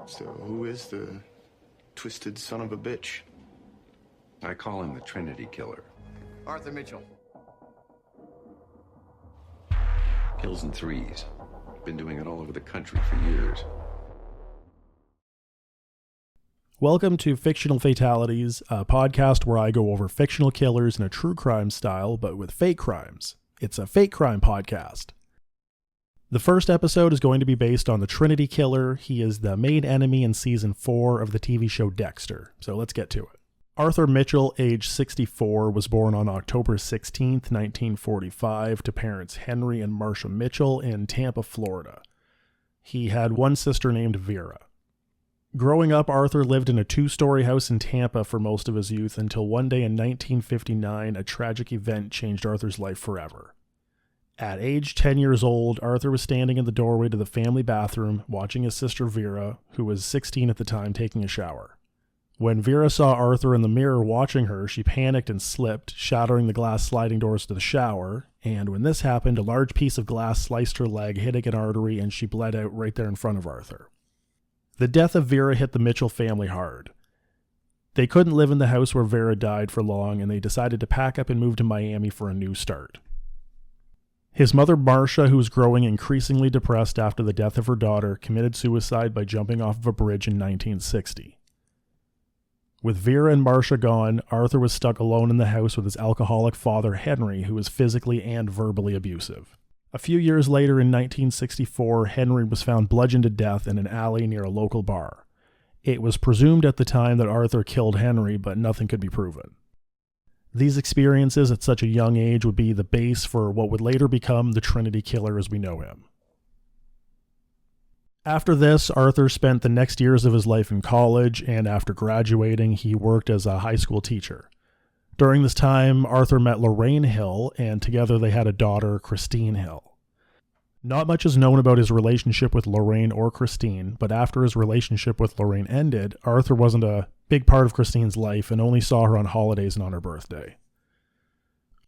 So who is the twisted son of a bitch? I call him the Trinity killer. Arthur Mitchell. Kills in threes. Been doing it all over the country for years. Welcome to Fictional Fatalities, a podcast where I go over fictional killers in a true crime style, but with fake crimes. It's a fake crime podcast. The first episode is going to be based on the Trinity killer. He is the main enemy in season 4 of the TV show Dexter. So let's get to it. Arthur Mitchell, age 64, was born on October 16th, 1945, to parents Henry and Marcia Mitchell in Tampa, Florida. He had one sister named Vera. Growing up, Arthur lived in a 2-story house in Tampa for most of his youth until one day in 1959, a tragic event changed Arthur's life forever. At age 10 years old, Arthur was standing in the doorway to the family bathroom, watching his sister Vera, who was 16 at the time, taking a shower. When Vera saw Arthur in the mirror watching her, she panicked and slipped, shattering the glass sliding doors to the shower, and when this happened, a large piece of glass sliced her leg, hitting an artery, and she bled out right there in front of Arthur. The death of Vera hit the Mitchell family hard. They couldn't live in the house where Vera died for long, and they decided to pack up and move to Miami for a new start. His mother, Marcia, who was growing increasingly depressed after the death of her daughter, committed suicide by jumping off of a bridge in 1960. With Vera and Marcia gone, Arthur was stuck alone in the house with his alcoholic father, Henry, who was physically and verbally abusive. A few years later, in 1964, Henry was found bludgeoned to death in an alley near a local bar. It was presumed at the time that Arthur killed Henry, but nothing could be proven. These experiences at such a young age would be the base for what would later become the Trinity killer as we know him. After this, Arthur spent the next years of his life in college, and after graduating, he worked as a high school teacher. During this time, Arthur met Lorraine Hill, and together they had a daughter, Christine Hill. Not much is known about his relationship with Lorraine or Christine, but after his relationship with Lorraine ended, Arthur wasn't a big part of Christine's life and only saw her on holidays and on her birthday.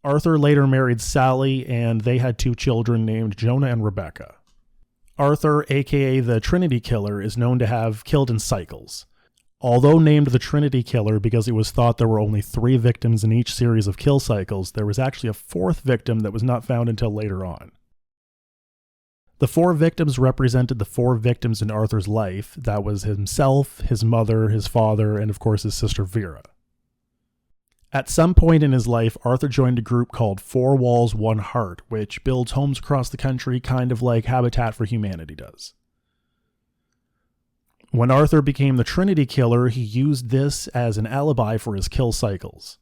Arthur later married Sally, and they had 2 children named Jonah and Rebecca. Arthur, aka the Trinity Killer, is known to have killed in cycles. Although named the Trinity Killer because it was thought there were only 3 victims in each series of kill cycles, there was actually a 4th victim that was not found until later on. The 4 victims represented the 4 victims in Arthur's life. That was himself, his mother, his father, and of course his sister Vera. At some point in his life, Arthur joined a group called 4 Walls, 1 Heart, which builds homes across the country kind of like Habitat for Humanity does. When Arthur became the Trinity Killer, he used this as an alibi for his kill cycles.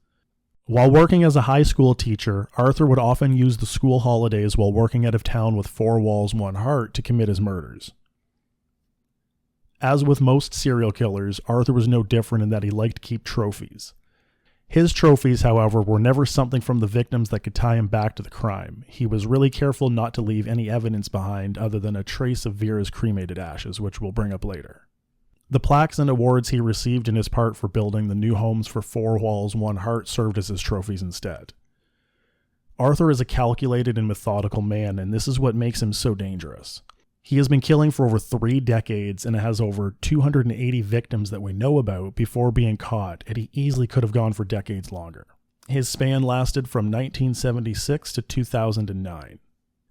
While working as a high school teacher, Arthur would often use the school holidays while working out of town with 4 Walls, 1 Heart to commit his murders. As with most serial killers, Arthur was no different in that he liked to keep trophies. His trophies, however, were never something from the victims that could tie him back to the crime. He was really careful not to leave any evidence behind other than a trace of Vera's cremated ashes, which we'll bring up later. The plaques and awards he received in his part for building the new homes for 4 Walls, 1 Heart served as his trophies instead. Arthur is a calculated and methodical man, and this is what makes him so dangerous. He has been killing for over 3 decades and has over 280 victims that we know about before being caught, and he easily could have gone for decades longer. His span lasted from 1976 to 2009.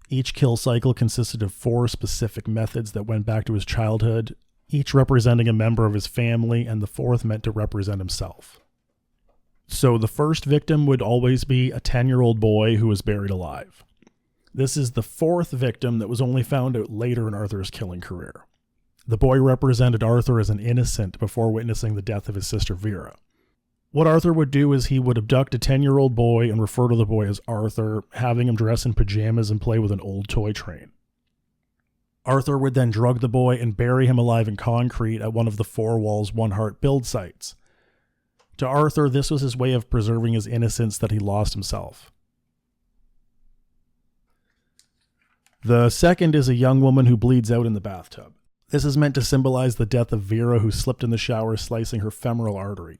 Each kill cycle consisted of 4 specific methods that went back to his childhood, each representing a member of his family, and the 4th meant to represent himself. So the first victim would always be a 10-year-old boy who was buried alive. This is the 4th victim that was only found out later in Arthur's killing career. The boy represented Arthur as an innocent before witnessing the death of his sister Vera. What Arthur would do is he would abduct a 10-year-old boy and refer to the boy as Arthur, having him dress in pajamas and play with an old toy train. Arthur would then drug the boy and bury him alive in concrete at one of the 4 Walls, 1 Heart build sites. To Arthur, this was his way of preserving his innocence that he lost himself. The second is a young woman who bleeds out in the bathtub. This is meant to symbolize the death of Vera, who slipped in the shower, slicing her femoral artery.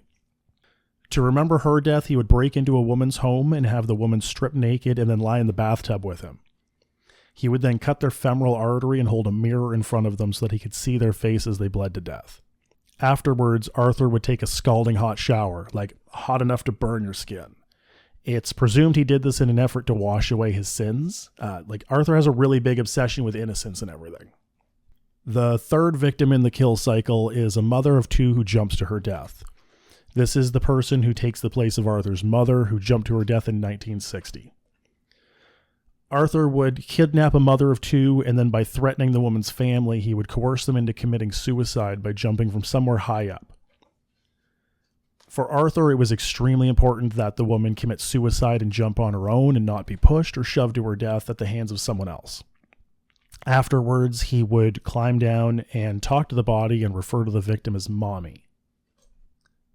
To remember her death, he would break into a woman's home and have the woman strip naked and then lie in the bathtub with him. He would then cut their femoral artery and hold a mirror in front of them so that he could see their face as they bled to death. Afterwards, Arthur would take a scalding hot shower, like hot enough to burn your skin. It's presumed he did this in an effort to wash away his sins. Arthur has a really big obsession with innocence and everything. The third victim in the kill cycle is a mother of two who jumps to her death. This is the person who takes the place of Arthur's mother, who jumped to her death in 1960. Arthur would kidnap a mother of two, and then by threatening the woman's family, he would coerce them into committing suicide by jumping from somewhere high up. For Arthur, it was extremely important that the woman commit suicide and jump on her own and not be pushed or shoved to her death at the hands of someone else. Afterwards, he would climb down and talk to the body and refer to the victim as Mommy.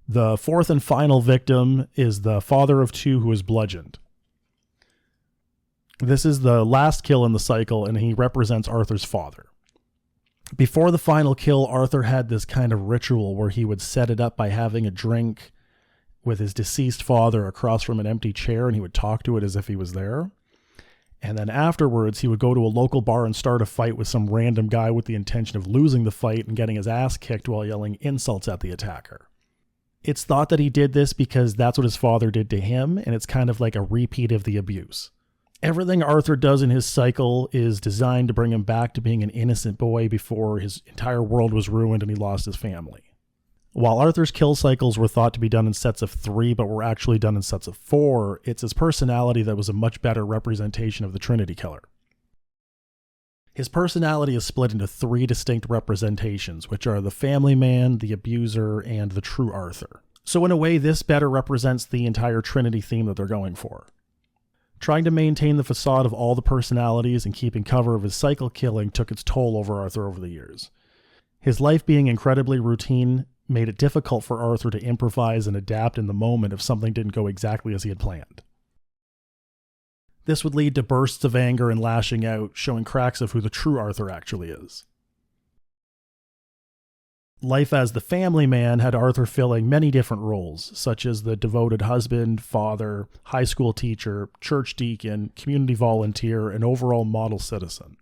The fourth and final victim is the father of two who is bludgeoned. This is the last kill in the cycle, and he represents Arthur's father. Before the final kill, Arthur had this kind of ritual where he would set it up by having a drink with his deceased father across from an empty chair, and he would talk to it as if he was there. And then afterwards, he would go to a local bar and start a fight with some random guy with the intention of losing the fight and getting his ass kicked while yelling insults at the attacker. It's thought that he did this because that's what his father did to him, and it's kind of like a repeat of the abuse. Everything Arthur does in his cycle is designed to bring him back to being an innocent boy before his entire world was ruined and he lost his family. While Arthur's kill cycles were thought to be done in sets of 3, but were actually done in sets of 4, it's his personality that was a much better representation of the Trinity killer. His personality is split into 3 distinct representations, which are the family man, the abuser, and the true Arthur. So in a way, this better represents the entire Trinity theme that they're going for. Trying to maintain the facade of all the personalities and keeping cover of his cycle killing took its toll over Arthur over the years. His life being incredibly routine made it difficult for Arthur to improvise and adapt in the moment if something didn't go exactly as he had planned. This would lead to bursts of anger and lashing out, showing cracks of who the true Arthur actually is. Life as the family man had Arthur filling many different roles, such as the devoted husband, father, high school teacher, church deacon, community volunteer, and overall model citizen.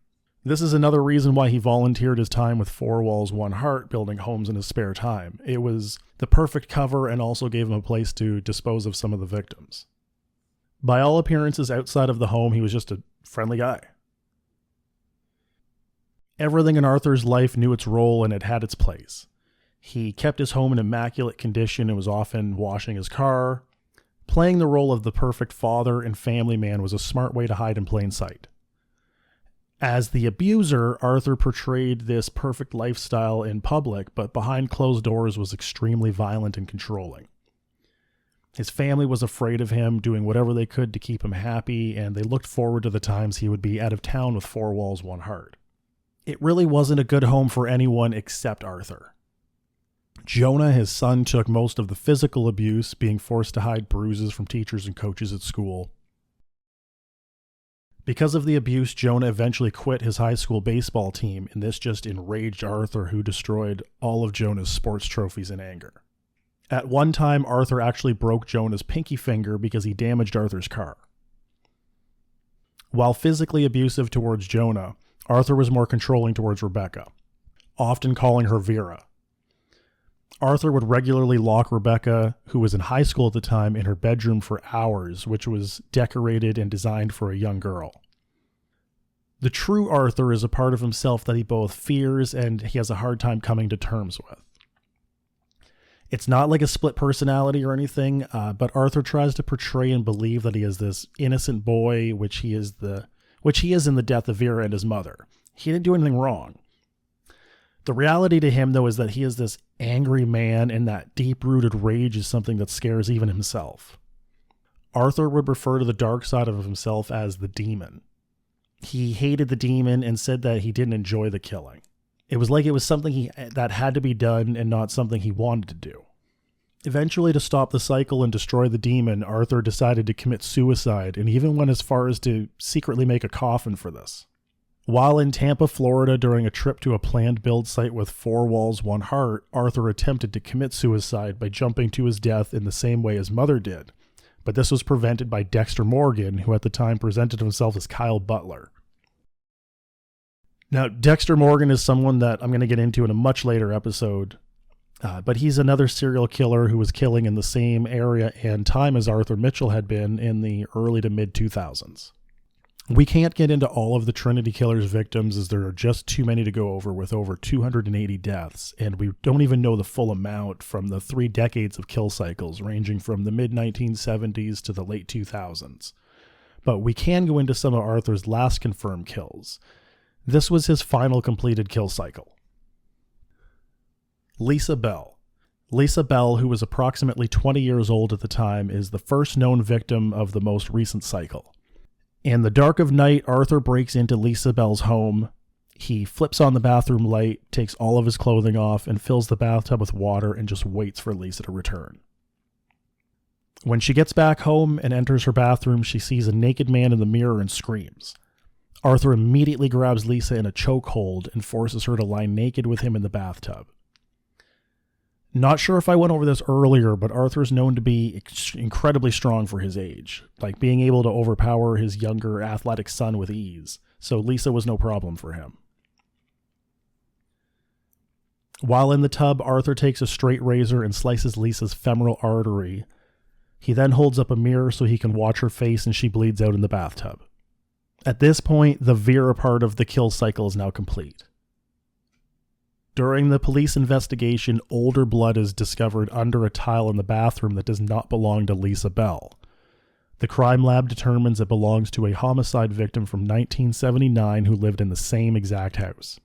This is another reason why he volunteered his time with Four Walls, One Heart, building homes in his spare time. It was the perfect cover and also gave him a place to dispose of some of the victims. By all appearances, outside of the home, he was just a friendly guy. Everything in Arthur's life knew its role and it had its place. He kept his home in immaculate condition and was often washing his car. Playing the role of the perfect father and family man was a smart way to hide in plain sight. As the abuser, Arthur portrayed this perfect lifestyle in public, but behind closed doors was extremely violent and controlling. His family was afraid of him, doing whatever they could to keep him happy, and they looked forward to the times he would be out of town with Four Walls, One Heart. It really wasn't a good home for anyone except Arthur. Jonah, his son, took most of the physical abuse, being forced to hide bruises from teachers and coaches at school. Because of the abuse, Jonah eventually quit his high school baseball team, and this just enraged Arthur, who destroyed all of Jonah's sports trophies in anger. At one time, Arthur actually broke Jonah's pinky finger because he damaged Arthur's car. While physically abusive towards Jonah, Arthur was more controlling towards Rebecca, often calling her Vera. Arthur would regularly lock Rebecca, who was in high school at the time, in her bedroom for hours, which was decorated and designed for a young girl. The true Arthur is a part of himself that he both fears and he has a hard time coming to terms with. It's not like a split personality or anything, but Arthur tries to portray and believe that he is this innocent boy, which he is in the death of Vera and his mother. He didn't do anything wrong. The reality to him, though, is that he is this angry man, and that deep-rooted rage is something that scares even himself. Arthur would refer to the dark side of himself as the demon. He hated the demon and said that he didn't enjoy the killing. It was like it was something that had to be done and not something he wanted to do. Eventually, to stop the cycle and destroy the demon, Arthur decided to commit suicide and even went as far as to secretly make a coffin for this. While in Tampa, Florida, during a trip to a planned build site with Four Walls, One Heart, Arthur attempted to commit suicide by jumping to his death in the same way his mother did, but this was prevented by Dexter Morgan, who at the time presented himself as Kyle Butler. Now, Dexter Morgan is someone that I'm going to get into in a much later episode, but he's another serial killer who was killing in the same area and time as Arthur Mitchell had been in the early to mid 2000s. We can't get into all of the Trinity killer's victims as there are just too many to go over with over 280 deaths, and we don't even know the full amount from the 3 decades of kill cycles ranging from the mid-1970s to the late 2000s. But we can go into some of Arthur's last confirmed kills. This was his final completed kill cycle. Lisa Bell. Lisa Bell, who was approximately 20 years old at the time, is the first known victim of the most recent cycle. In the dark of night, Arthur breaks into Lisa Bell's home. He flips on the bathroom light, takes all of his clothing off, and fills the bathtub with water and just waits for Lisa to return. When she gets back home and enters her bathroom, she sees a naked man in the mirror and screams. Arthur immediately grabs Lisa in a chokehold and forces her to lie naked with him in the bathtub. Not sure if I went over this earlier, but Arthur's known to be incredibly strong for his age, like being able to overpower his younger athletic son with ease, so Lisa was no problem for him. While in the tub, Arthur takes a straight razor and slices Lisa's femoral artery. He then holds up a mirror so he can watch her face and she bleeds out in the bathtub. At this point, the Vera part of the kill cycle is now complete. During the police investigation, older blood is discovered under a tile in the bathroom that does not belong to Lisa Bell. The crime lab determines it belongs to a homicide victim from 1979 who lived in the same exact house.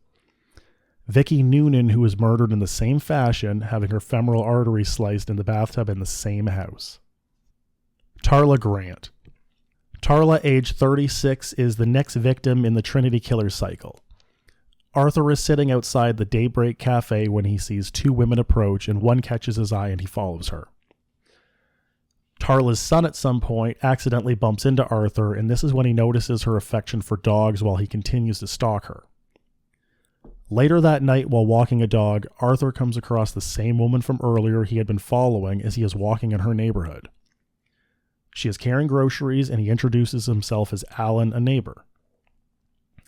Vicki Noonan, who was murdered in the same fashion, having her femoral artery sliced in the bathtub in the same house. Tarla Grant. Tarla, age 36, is the next victim in the Trinity killer cycle. Arthur is sitting outside the Daybreak Cafe when he sees 2 women approach and one catches his eye and he follows her. Tarla's son at some point accidentally bumps into Arthur, and this is when he notices her affection for dogs while he continues to stalk her. Later that night, while walking a dog, Arthur comes across the same woman from earlier he had been following as he is walking in her neighborhood. She is carrying groceries and he introduces himself as Alan, a neighbor.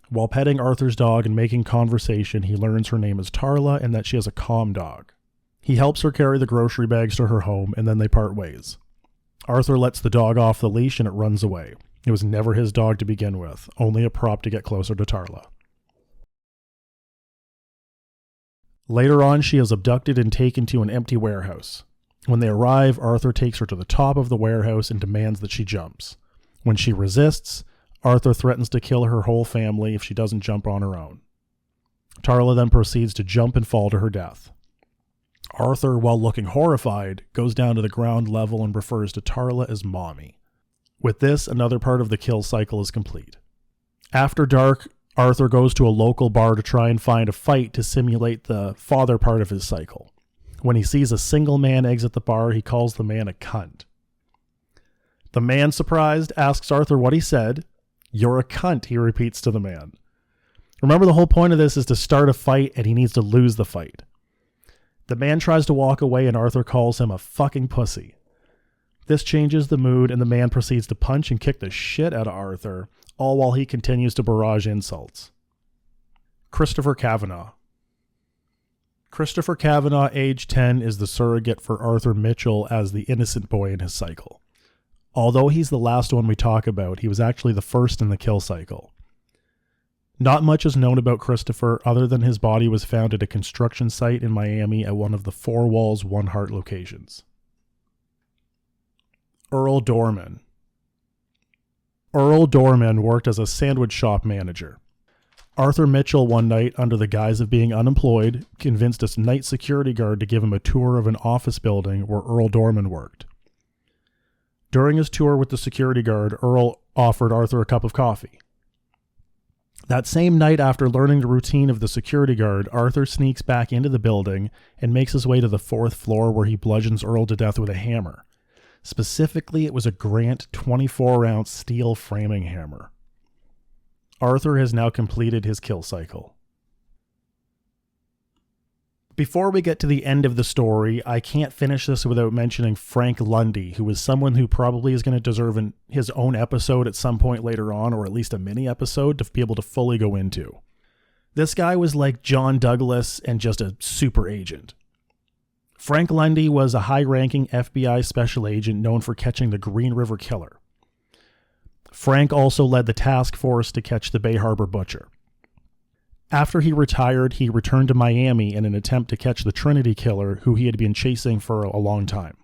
While petting Arthur's dog and making conversation, he learns her name is Tarla and that she has a calm dog. He helps her carry the grocery bags to her home, and then they part ways. Arthur lets the dog off the leash and it runs away. It was never his dog to begin with, only a prop to get closer to Tarla. Later on, she is abducted and taken to an empty warehouse. When they arrive, Arthur takes her to the top of the warehouse and demands that she jumps. When she resists, Arthur threatens to kill her whole family if she doesn't jump on her own. Tarla then proceeds to jump and fall to her death. Arthur, while looking horrified, goes down to the ground level and refers to Tarla as Mommy. With this, another part of the kill cycle is complete. After dark, Arthur goes to a local bar to try and find a fight to simulate the father part of his cycle. When he sees a single man exit the bar, he calls the man a cunt. The man, surprised, asks Arthur what he said. "You're a cunt," he repeats to the man. Remember, the whole point of this is to start a fight and he needs to lose the fight. The man tries to walk away and Arthur calls him a fucking pussy. This changes the mood and the man proceeds to punch and kick the shit out of Arthur, all while he continues to barrage insults. Christopher Cavanaugh. Christopher Cavanaugh, age 10, is the surrogate for Arthur Mitchell as the innocent boy in his cycle. Although he's the last one we talk about, he was actually the first in the kill cycle. Not much is known about Christopher other than his body was found at a construction site in Miami at one of the Four Walls, One Heart locations. Earl Dorman. Earl Dorman worked as a sandwich shop manager. Arthur Mitchell, one night, under the guise of being unemployed, convinced a night security guard to give him a tour of an office building where Earl Dorman worked. During his tour with the security guard, Earl offered Arthur a cup of coffee. That same night, after learning the routine of the security guard, Arthur sneaks back into the building and makes his way to the 4th floor where he bludgeons Earl to death with a hammer. Specifically, it was a Grant 24-ounce steel framing hammer. Arthur has now completed his kill cycle. Before we get to the end of the story, I can't finish this without mentioning Frank Lundy, who is someone who probably is going to deserve his own episode at some point later on, or at least a mini episode to be able to fully go into. This guy was like John Douglas and just a super agent. Frank Lundy was a high-ranking FBI special agent known for catching the Green River Killer. Frank also led the task force to catch the Bay Harbor Butcher. After he retired, he returned to Miami in an attempt to catch the Trinity Killer, who he had been chasing for a long time.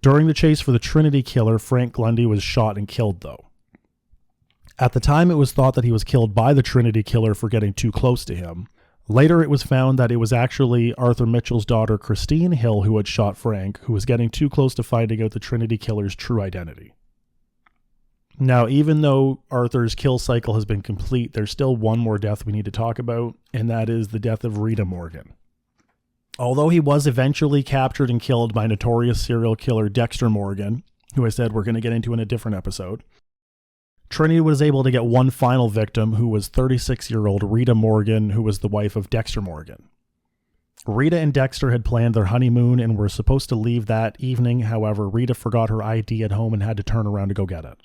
During the chase for the Trinity Killer, Frank Lundy was shot and killed, though. At the time, it was thought that he was killed by the Trinity Killer for getting too close to him. Later, it was found that it was actually Arthur Mitchell's daughter, Christine Hill, who had shot Frank, who was getting too close to finding out the Trinity Killer's true identity. Now, even though Arthur's kill cycle has been complete, there's still one more death we need to talk about, and that is the death of Rita Morgan. Although he was eventually captured and killed by notorious serial killer Dexter Morgan, who I said we're going to get into in a different episode, Trinity was able to get one final victim, who was 36-year-old Rita Morgan, who was the wife of Dexter Morgan. Rita and Dexter had planned their honeymoon and were supposed to leave that evening. However, Rita forgot her ID at home and had to turn around to go get it.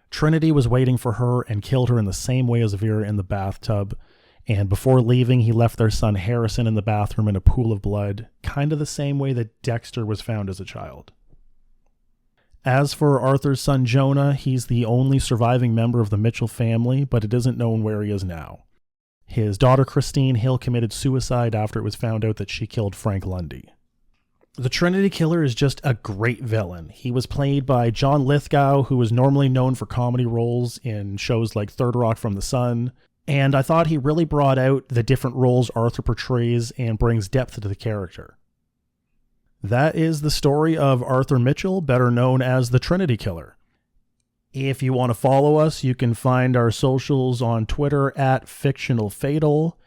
Trinity was waiting for her and killed her in the same way as Vera in the bathtub, and before leaving, he left their son Harrison in the bathroom in a pool of blood, kind of the same way that Dexter was found as a child. As for Arthur's son Jonah, he's the only surviving member of the Mitchell family, but it isn't known where he is now. His daughter Christine Hill committed suicide after it was found out that she killed Frank Lundy. The Trinity Killer is just a great villain. He was played by John Lithgow, who is normally known for comedy roles in shows like Third Rock from the Sun, and I thought he really brought out the different roles Arthur portrays and brings depth to the character. That is the story of Arthur Mitchell, better known as the Trinity Killer. If you want to follow us, you can find our socials on Twitter at Fictional Fatal.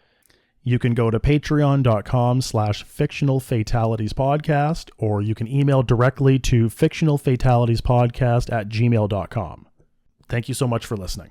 You can go to patreon.com/Fictional Fatalities Podcast, or you can email directly to fictionalfataliespodcast@gmail.com. Thank you so much for listening.